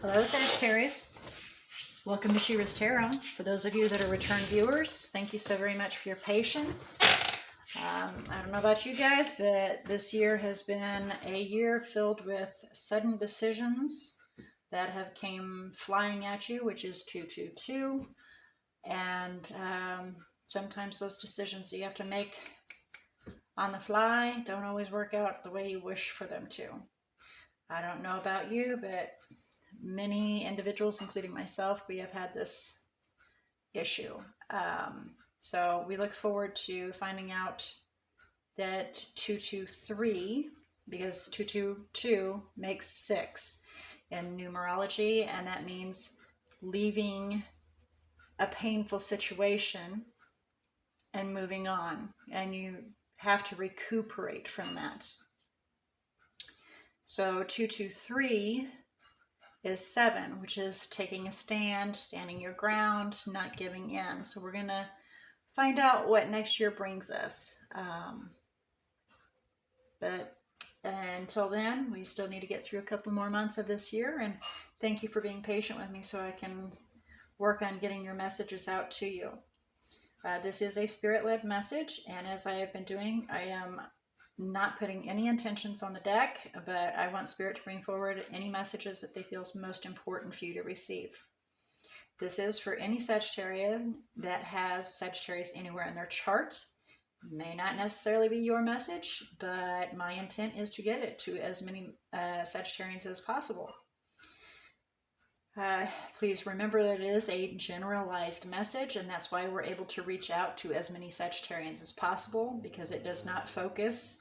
Hello, Sagittarius. Welcome to She-ruhz Tarot. For those of you that are return viewers, thank you so very much for your patience. I don't know about you guys, but this year has been a year filled with sudden decisions that have came flying at you, which is 222. And sometimes those decisions you have to make on the fly don't always work out the way you wish for them to. I don't know about you, but many individuals, including myself, we have had this issue. So we look forward to finding out that 223, because 222 makes 6 in numerology, and that means leaving a painful situation and moving on, and you have to recuperate from that. So 223 is 7, which is taking a stand, standing your ground, not giving in. So we're going to find out what next year brings us. But until then, we still need to get through a couple more months of this year. And thank you for being patient with me so I can work on getting your messages out to you. This is a spirit-led message, and as I have been doing, I am not putting any intentions on the deck, but I want Spirit to bring forward any messages that they feel is most important for you to receive. This is for any Sagittarian that has Sagittarius anywhere in their chart. May not necessarily be your message, but my intent is to get it to as many Sagittarians as possible. Please remember that it is a generalized message, and that's why we're able to reach out to as many Sagittarians as possible, because it does not focus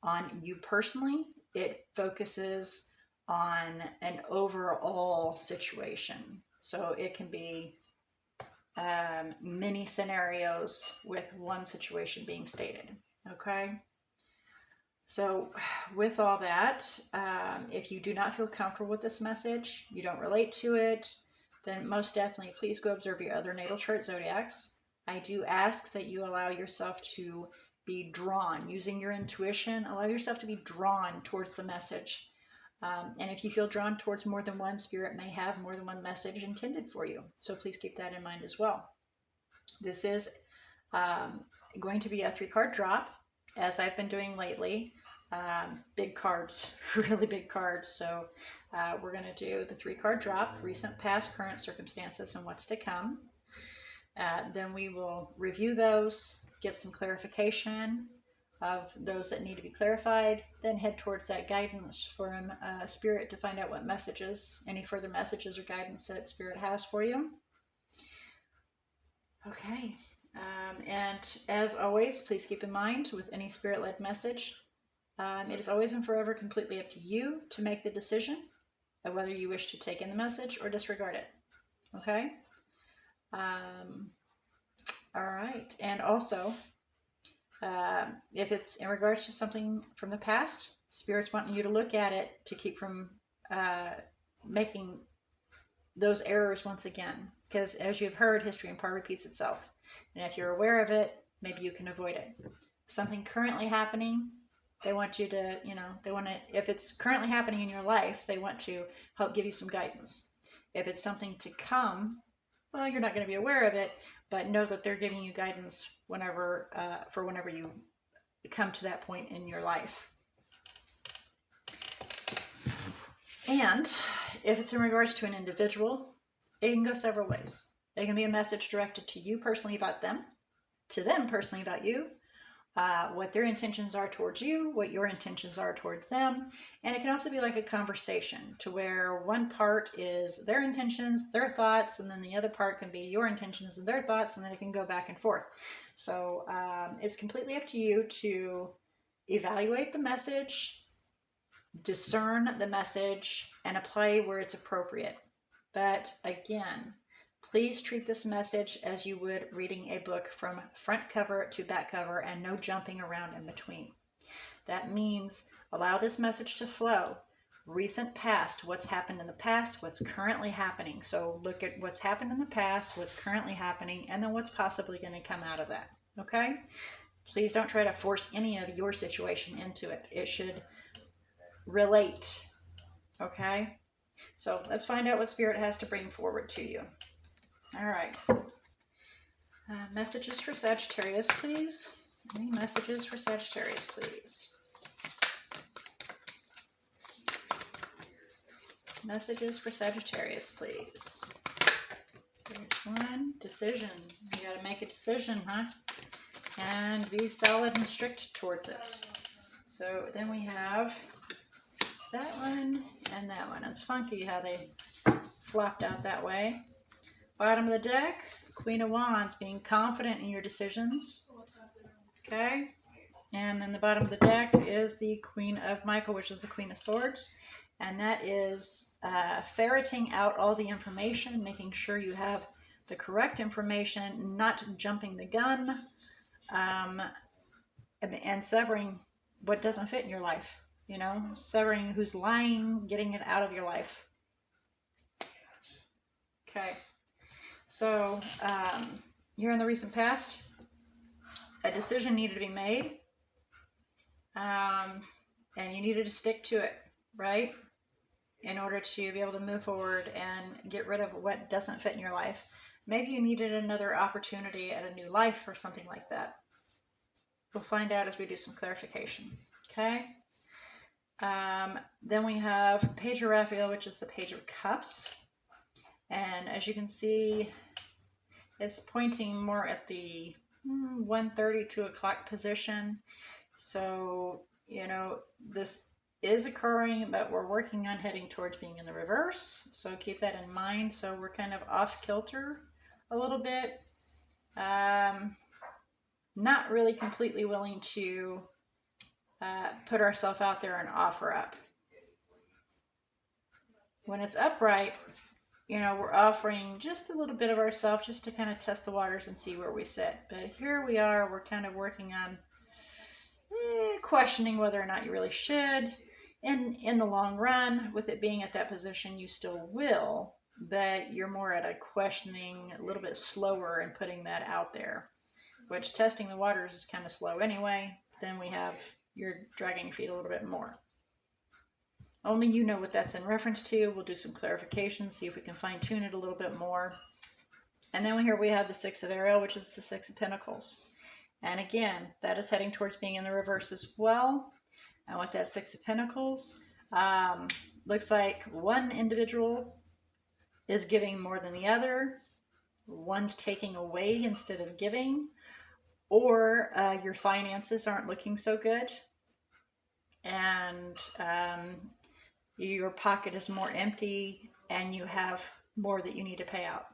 on you personally. It focuses on an overall situation. So it can be many scenarios with one situation being stated. Okay? So with all that, if you do not feel comfortable with this message, you don't relate to it, then most definitely please go observe your other natal chart zodiacs. I do ask that you allow yourself to be drawn, using your intuition, allow yourself to be drawn towards the message. And if you feel drawn towards more than one, Spirit may have more than one message intended for you. So please keep that in mind as well. This is going to be a 3-card drop, as I've been doing lately. Big cards, really big cards. So we're going to do the 3-card drop, recent, past, current circumstances, and what's to come. Then we will review those, get some clarification of those that need to be clarified, then head towards that guidance from Spirit to find out what messages, any further messages or guidance that Spirit has for you. Okay. And as always, please keep in mind with any Spirit-led message, it is always and forever completely up to you to make the decision of whether you wish to take in the message or disregard it. Okay? All right. And also, if it's in regards to something from the past, Spirit's wanting you to look at it to keep from making those errors once again. Because as you've heard, history in part repeats itself. And if you're aware of it, maybe you can avoid it. Something currently happening, they want you to, if it's currently happening in your life, they want to help give you some guidance. If it's something to come, well, you're not going to be aware of it, but know that they're giving you guidance whenever you come to that point in your life. And if it's in regards to an individual, it can go several ways. It can be a message directed to you personally about them, to them personally about you, what their intentions are towards you, what your intentions are towards them. And it can also be like a conversation, to where one part is their intentions, their thoughts, and then the other part can be your intentions and their thoughts, and then it can go back and forth. So it's completely up to you to evaluate the message, discern the message, and apply where it's appropriate. But again, please treat this message as you would reading a book from front cover to back cover, and no jumping around in between. That means allow this message to flow. Recent, past, what's happened in the past, what's currently happening. So look at what's happened in the past, what's currently happening, and then what's possibly going to come out of that. Okay? Please don't try to force any of your situation into it. It should relate. Okay? So let's find out what Spirit has to bring forward to you. All right. Messages for Sagittarius, please. Any messages for Sagittarius, please? Messages for Sagittarius, please. There's one. Decision. You got to make a decision, huh? And be solid and strict towards it. So then we have that one and that one. It's funky how they flopped out that way. Bottom of the deck, Queen of Wands, being confident in your decisions. Okay. And then the bottom of the deck is the Queen of Michael, which is the Queen of Swords. And that is ferreting out all the information, making sure you have the correct information, not jumping the gun, and severing what doesn't fit in your life. You know, severing who's lying, getting it out of your life. Okay. So here in the recent past, a decision needed to be made, and you needed to stick to it, right? In order to be able to move forward and get rid of what doesn't fit in your life. Maybe you needed another opportunity at a new life or something like that. We'll find out as we do some clarification. Okay. Then we have Page of Raphael, which is the Page of Cups. And as you can see, it's pointing more at the 1:30, 2 o'clock position. So, you know, this is occurring, but we're working on heading towards being in the reverse. So keep that in mind. So we're kind of off kilter a little bit. Not really completely willing to put ourselves out there and offer up. When it's upright, you know, we're offering just a little bit of ourselves just to kind of test the waters and see where we sit. But here we are, we're kind of working on questioning whether or not you really should. And in the long run, with it being at that position, you still will, but you're more at a questioning, a little bit slower in putting that out there, which testing the waters is kind of slow anyway. Then we have you're dragging your feet a little bit more. Only you know what that's in reference to. We'll do some clarification, see if we can fine tune it a little bit more. And then here we have the Six of Ariel, which is the Six of Pentacles. And again, that is heading towards being in the reverse as well. And with that Six of Pentacles, looks like one individual is giving more than the other. One's taking away instead of giving. Or your finances aren't looking so good. And your pocket is more empty and you have more that you need to pay out.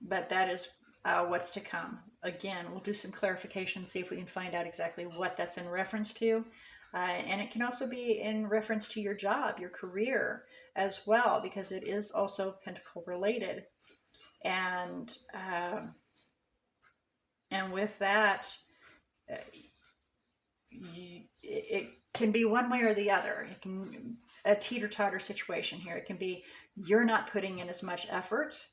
But that is what's to come. Again, we'll do some clarification, see if we can find out exactly what that's in reference to. And it can also be in reference to your job, your career as well, because it is also pentacle related. And with that, it can be one way or the other. It can a teeter-totter situation here. It can be you're not putting in as much effort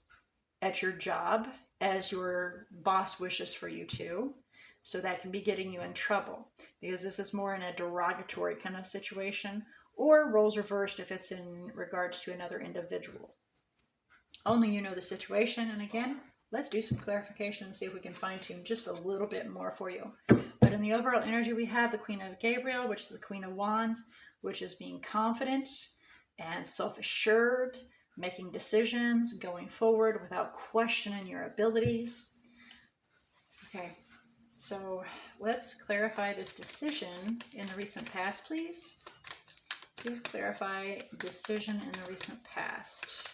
at your job as your boss wishes for you to. So that can be getting you in trouble because this is more in a derogatory kind of situation, or roles reversed if it's in regards to another individual. Only you know the situation. And again, let's do some clarification and see if we can fine tune just a little bit more for you. But in the overall energy, we have the Queen of Gabriel, which is the Queen of Wands, which is being confident and self-assured, making decisions, going forward without questioning your abilities. Okay, so let's clarify this decision in the recent past, please. Please clarify decision in the recent past.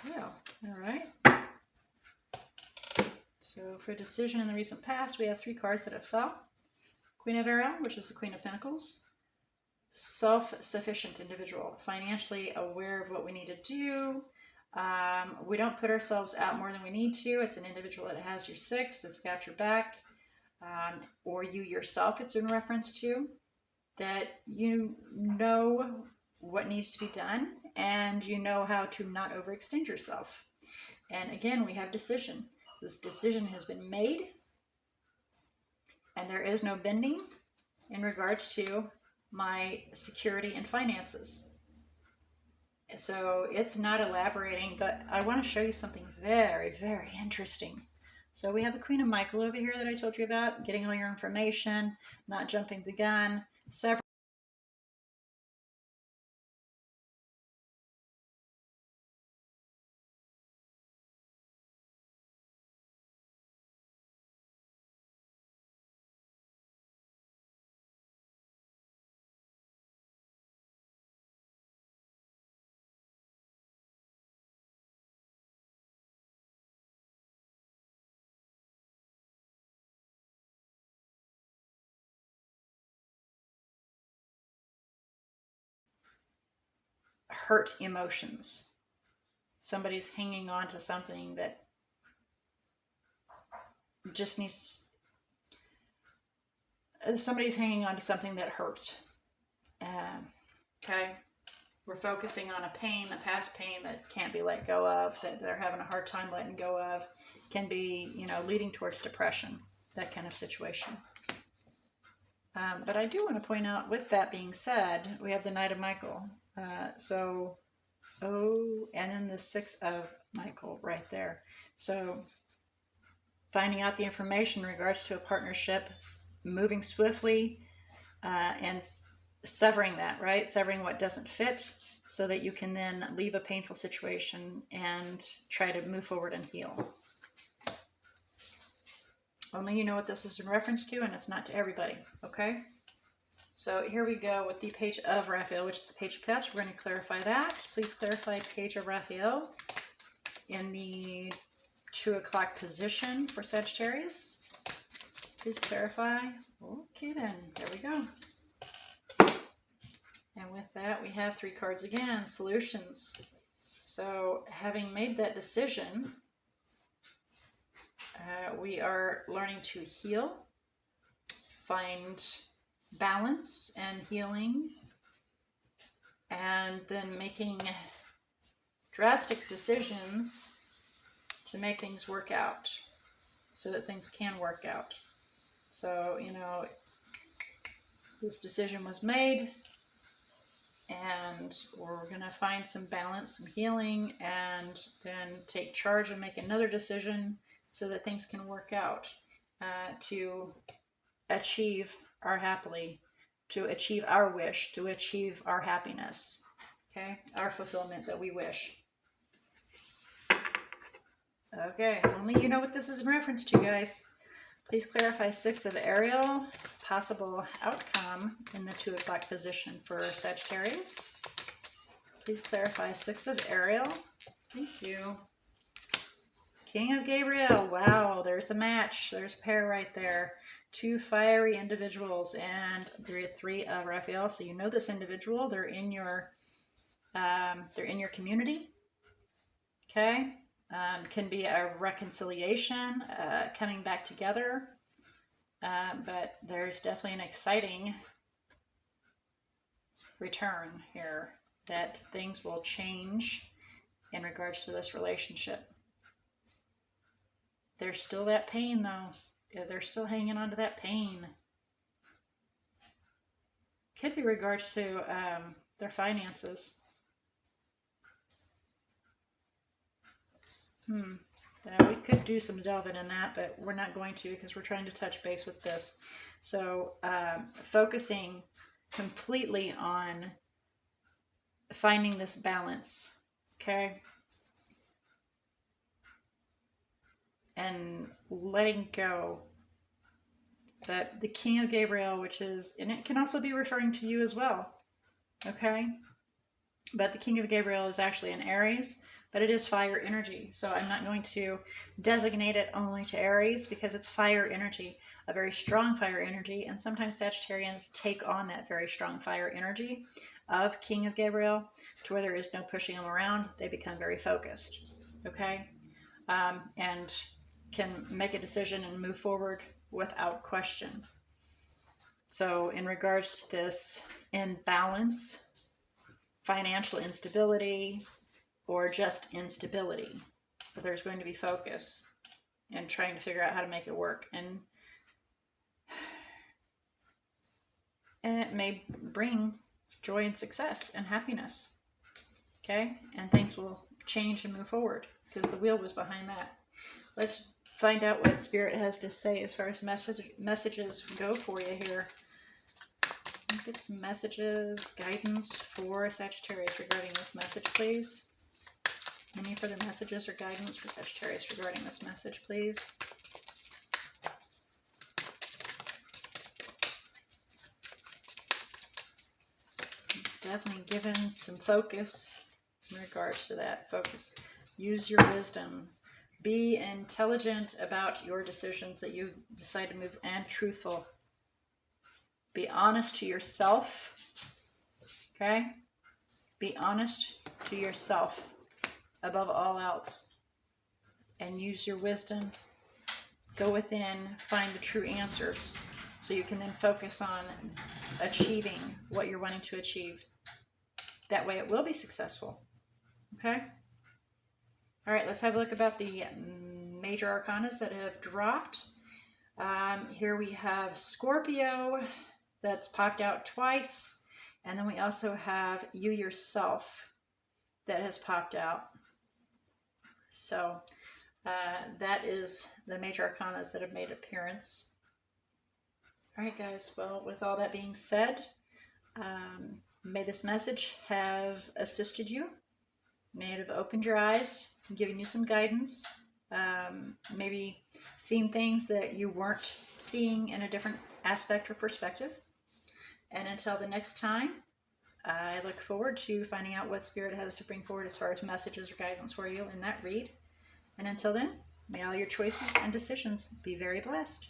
Well, all right. So for decision in the recent past, we have 3 cards that have fell. Queen of Ariel, which is the Queen of Pentacles. Self-sufficient individual, financially aware of what we need to do. We don't put ourselves out more than we need to. It's an individual that has your 6, that's got your back, or you yourself it's in reference to, that you know what needs to be done and you know how to not overextend yourself. And again, we have decision. This decision has been made and there is no bending in regards to my security and finances. So it's not elaborating, but I want to show you something very, very interesting. So we have the Queen of Michael over here that I told you about, getting all your information, not jumping the gun, several hurt emotions. Somebody's hanging on to something that just needs, somebody's hanging on to something that hurts. Okay. We're focusing on a pain, a past pain that can't be let go of, that they're having a hard time letting go of, can be, leading towards depression, that kind of situation. But I do want to point out, with that being said, we have the Knight of Michael. And then the Six of Michael right there. So finding out the information in regards to a partnership, moving swiftly, and severing that, right? Severing what doesn't fit so that you can then leave a painful situation and try to move forward and heal. Only you know what this is in reference to, and it's not to everybody, okay? So here we go with the Page of Raphael, which is the Page of Cups. We're going to clarify that. Please clarify Page of Raphael in the 2 o'clock position for Sagittarius. Please clarify. Okay then, there we go. And with that, we have 3 cards again, solutions. So having made that decision, we are learning to heal, find balance and healing, and then making drastic decisions to make things work out so that things can work out. So, this decision was made, and we're going to find some balance, some healing, and then take charge and make another decision so that things can work out to achieve our happily, to achieve our wish, to achieve our happiness, okay? Our fulfillment that we wish. Okay, only you know what this is in reference to, guys. Please clarify 6 of Ariel, possible outcome in the 2 o'clock position for Sagittarius. Please clarify 6 of Ariel. Thank you. King of Gabriel. Wow, there's a match. There's a pair right there. 2 fiery individuals, and 3 of Raphael. So you know this individual. They're in your community. Okay. Can be a reconciliation, coming back together. But there's definitely an exciting return here, that things will change in regards to this relationship. There's still that pain, though. They're still hanging on to that pain. Could be regards to their finances. We could do some delving in that, but we're not going to, because we're trying to touch base with this. So focusing completely on finding this balance, okay? And letting go. But the King of Gabriel, which is, and it can also be referring to you as well, okay? But the King of Gabriel is actually an Aries, but it is fire energy. So I'm not going to designate it only to Aries, because it's fire energy, a very strong fire energy. And sometimes Sagittarians take on that very strong fire energy of King of Gabriel to where there is no pushing them around. They become very focused, okay? And can make a decision and move forward without question. So in regards to this imbalance, financial instability, or just instability, but there's going to be focus and trying to figure out how to make it work. And and it may bring joy and success and happiness. Okay? And things will change and move forward because the wheel was behind that. Let's find out what Spirit has to say as far as messages go for you here. Get some messages, guidance for Sagittarius regarding this message, please. Any further messages or guidance for Sagittarius regarding this message, please? Definitely given some focus in regards to that. Focus. Use your wisdom. Be intelligent about your decisions that you decide to move, and truthful. Be honest to yourself. Okay? Be honest to yourself above all else. And use your wisdom. Go within, find the true answers, so you can then focus on achieving what you're wanting to achieve. That way it will be successful. Okay? All right, let's have a look about the major arcanas that have dropped. Here we have Scorpio, that's popped out twice. And then we also have you yourself that has popped out. So that is the major arcanas that have made appearance. All right, guys. Well, with all that being said, may this message have assisted you. May it have opened your eyes, given you some guidance. Maybe seen things that you weren't seeing in a different aspect or perspective. And until the next time, I look forward to finding out what Spirit has to bring forward as far as messages or guidance for you in that read. And until then, may all your choices and decisions be very blessed.